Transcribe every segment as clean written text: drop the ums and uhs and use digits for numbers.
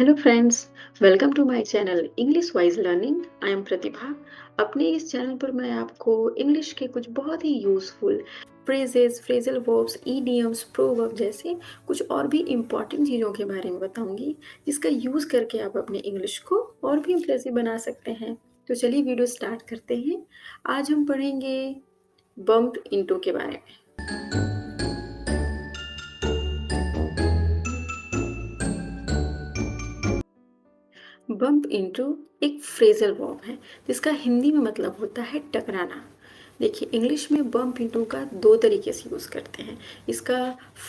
Hello friends, welcome to my channel English wise learning. I am Pratibha. अपने इस channel पर मैं आपको इंग्लिश के कुछ बहुत ही useful phrases, phrasal verbs, idioms, proverb जैसे कुछ और भी इम्पॉर्टेंट चीज़ों के बारे में बताऊंगी, जिसका यूज़ करके आप अपने इंग्लिश को और भी इम्प्रेसिव बना सकते हैं। तो चलिए वीडियो स्टार्ट करते हैं। आज हम पढ़ेंगे बम्प इनटू के बारे में। बम्प इनटू एक फ्रेजल वर्ब है जिसका हिंदी में मतलब होता है टकराना। देखिए, इंग्लिश में बम्प इनटू का दो तरीके से यूज़ करते हैं। इसका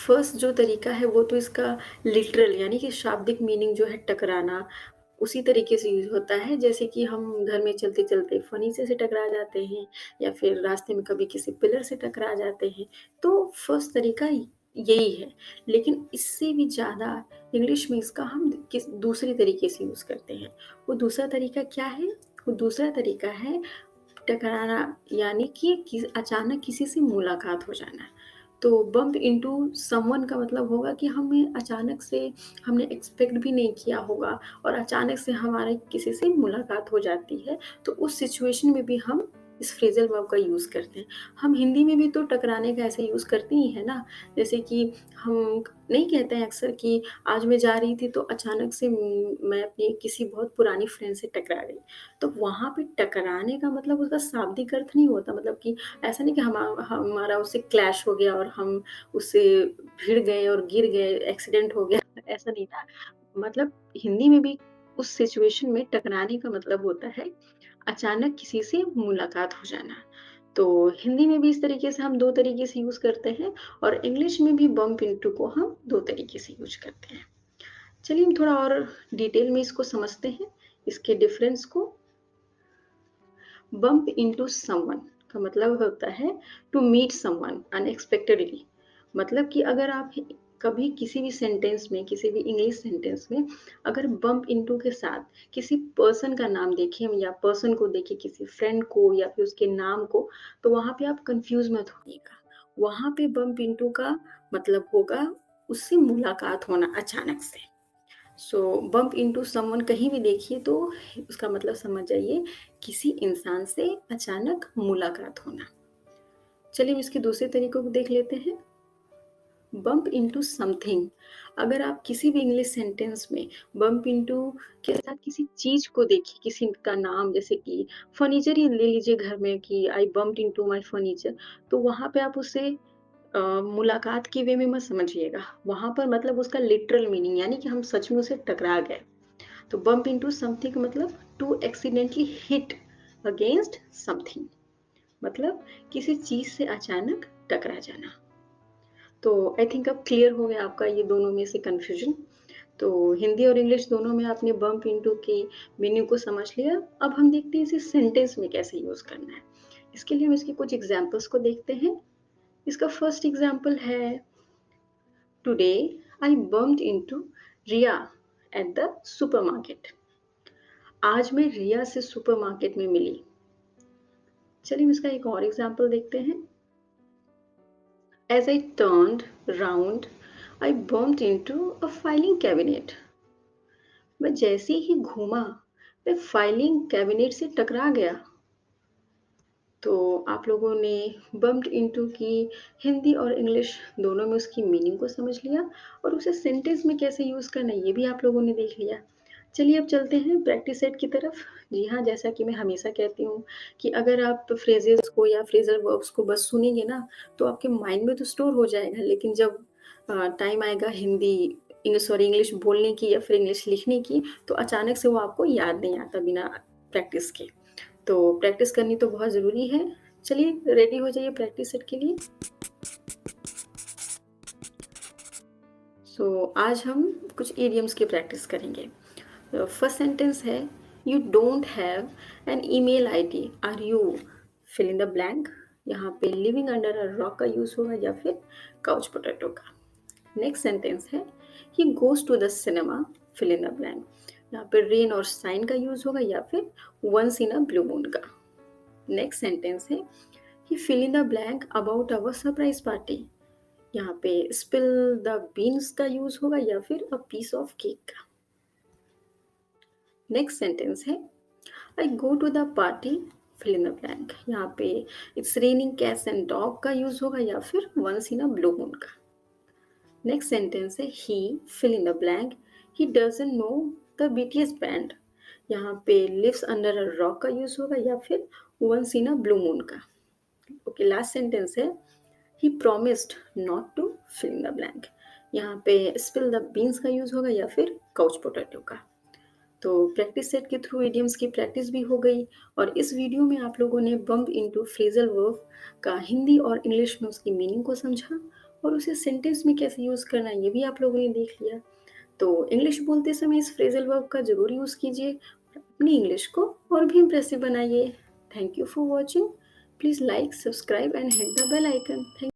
फर्स्ट जो तरीका है वो तो इसका लिटरल यानी कि शाब्दिक मीनिंग जो है टकराना, उसी तरीके से यूज़ होता है जैसे कि हम घर में चलते-चलते फर्नीचर से टकरा जाते हैं या फिर रास्ते में कभी किसी पिलर से टकरा जाते हैं। तो फर्स्ट तरीका यही है। लेकिन इससे भी ज़्यादा इंग्लिश में इसका हम किस दूसरे तरीके से यूज़ करते हैं। वो दूसरा तरीका क्या है? वो दूसरा तरीका है टकराना, यानी कि अचानक किसी से मुलाकात हो जाना। तो बम्प इनटू समवन का मतलब होगा कि हमें अचानक से हमने एक्सपेक्ट भी नहीं किया होगा और अचानक से हमारे किसी से मुलाकात हो जाती है, तो उस सिचुएशन में भी हम इस फ्रेज़ल वर्ब का यूज़ करते हैं। हम हिंदी में भी तो टकराने का ऐसे यूज़ करते ही हैं ना, जैसे कि हम नहीं कहते हैं अक्सर कि आज मैं जा रही थी तो अचानक से मैं अपनी किसी बहुत पुरानी फ्रेंड से टकरा गई। तो वहाँ पे टकराने का मतलब उसका शाब्दिक अर्थ नहीं होता, मतलब कि ऐसा नहीं कि हमारा उससे क्लैश हो गया और हम उससे भिड़ गए और गिर गए, एक्सीडेंट हो गया, ऐसा नहीं था। मतलब हिंदी में भी उस सिचुएशन में टकराने का मतलब होता है अचानक किसी से मुलाकात हो जाना। तो हिंदी में भी इस तरीके से हम 2 तरीके से यूज़ करते हैं और इंग्लिश में भी बम्प इनटू को हम 2 तरीके से यूज़ करते हैं। चलिए हम थोड़ा और डिटेल में इसको समझते हैं, इसके डिफरेंस को। बम्प इनटू समवन का मतलब होता है टू मीट समवन अनएक्सपेक्टेडली। मतलब कि अगर आप कभी किसी भी सेंटेंस में, किसी भी इंग्लिश सेंटेंस में अगर बम्प इनटू के साथ किसी पर्सन का नाम देखें या पर्सन को देखें, किसी फ्रेंड को या फिर उसके नाम को, तो वहाँ पे आप कंफ्यूज मत होइएगा। वहाँ पे बम्प इनटू का मतलब होगा उससे मुलाकात होना अचानक से। सो बम्प इनटू समवन कहीं भी देखिए तो उसका मतलब समझ जाइए किसी इंसान से अचानक मुलाकात होना। चलिए अब इसके दूसरे तरीकों को देख लेते हैं। बम्प इनटू समथिंग, अगर आप किसी भी इंग्लिश सेंटेंस में बम्प इनटू के साथ किसी चीज़ को देखिए, किसी का नाम, जैसे कि फर्नीचर ही ले लीजिए घर में कि आई बम्प्ड इनटू माय फर्नीचर, तो वहाँ पे आप उसे मुलाकात के वे में मत समझिएगा। वहाँ पर मतलब उसका लिटरल मीनिंग यानी कि हम सच में उसे टकरा गए। तो बम्प इनटू समथिंग मतलब to accidentally hit against something, मतलब किसी चीज़ से अचानक टकरा जाना। तो आई थिंक अब क्लियर हो गया आपका ये दोनों में से कन्फ्यूजन। तो हिंदी और इंग्लिश दोनों में आपने बम्प इनटू की मीनिंग को समझ लिया। अब हम देखते हैं इसे सेंटेंस में कैसे यूज़ करना है। इसके लिए हम इसके कुछ एग्जाम्पल्स को देखते हैं। इसका फर्स्ट एग्जाम्पल है, today I bumped into Riya at the supermarket. आज मैं रिया से सुपरमार्केट में मिली। चलिए इसका एक और एग्जाम्पल देखते हैं। As I turned round, I bumped into a filing cabinet. मैं जैसे ही घूमा, मैं फाइलिंग कैबिनेट से टकरा गया। तो आप लोगों ने बम्प्ड इनटू की हिंदी और इंग्लिश दोनों में उसकी मीनिंग को समझ लिया और उसे सेंटेंस में कैसे यूज़ करना है ये भी आप लोगों ने देख लिया। चलिए अब चलते हैं प्रैक्टिस सेट की तरफ। जी हाँ, जैसा कि मैं हमेशा कहती हूँ कि अगर आप फ्रेजेस को या फ्रेजल वर्ब्स को बस सुनेंगे ना, तो आपके माइंड में तो स्टोर हो जाएगा, लेकिन जब टाइम आएगा हिंदी इंग्लिश बोलने की या फिर इंग्लिश लिखने की, तो अचानक से वो आपको याद नहीं आता बिना प्रैक्टिस के। तो प्रैक्टिस करनी तो बहुत ज़रूरी है। चलिए रेडी हो जाइए प्रैक्टिस सेट के लिए। आज हम कुछ इडियम्स की प्रैक्टिस करेंगे। फर्स्ट सेंटेंस है, you don't have an email ID, are you fill in the blank. यहाँ पे लिविंग अंडर अ रॉक का यूज़ होगा या फिर काउच पोटैटो का। नेक्स्ट सेंटेंस है, he goes to the cinema, fill in the blank. यहाँ पे रेन और साइन का यूज़ होगा या फिर once in a blue moon का। नेक्स्ट सेंटेंस है, he fill in the blank about our surprise party. यहाँ पे स्पिल द बीन्स का यूज़ होगा या फिर अ पीस ऑफ केक का। नेक्स्ट सेंटेंस है I go to the party fill in the blank. यहाँ पे it's raining cats and dog का यूज होगा या फिर once in a blue moon का। नेक्स्ट सेंटेंस है he fill in the blank he doesn't know the BTS band. यहाँ पे लिव्स अंडर अ रॉक का यूज होगा या फिर once in a blue moon का। ओके, लास्ट सेंटेंस है he promised not to fill in the blank. यहाँ पे स्पिल द बीन्स का यूज होगा या फिर काउच पोटैटो का। तो प्रैक्टिस सेट के थ्रू इडियम्स की प्रैक्टिस भी हो गई और इस वीडियो में आप लोगों ने बम्प इनटू फ्रेजल वर्ब का हिंदी और इंग्लिश में उसकी मीनिंग को समझा और उसे सेंटेंस में कैसे यूज़ करना है ये भी आप लोगों ने देख लिया। तो इंग्लिश बोलते समय इस फ्रेजल वर्ब का ज़रूर यूज़ कीजिए और अपनी इंग्लिश को और भी इम्प्रेसिव बनाइए। Thank you for watching. Please like, subscribe and hit the bell icon. Thank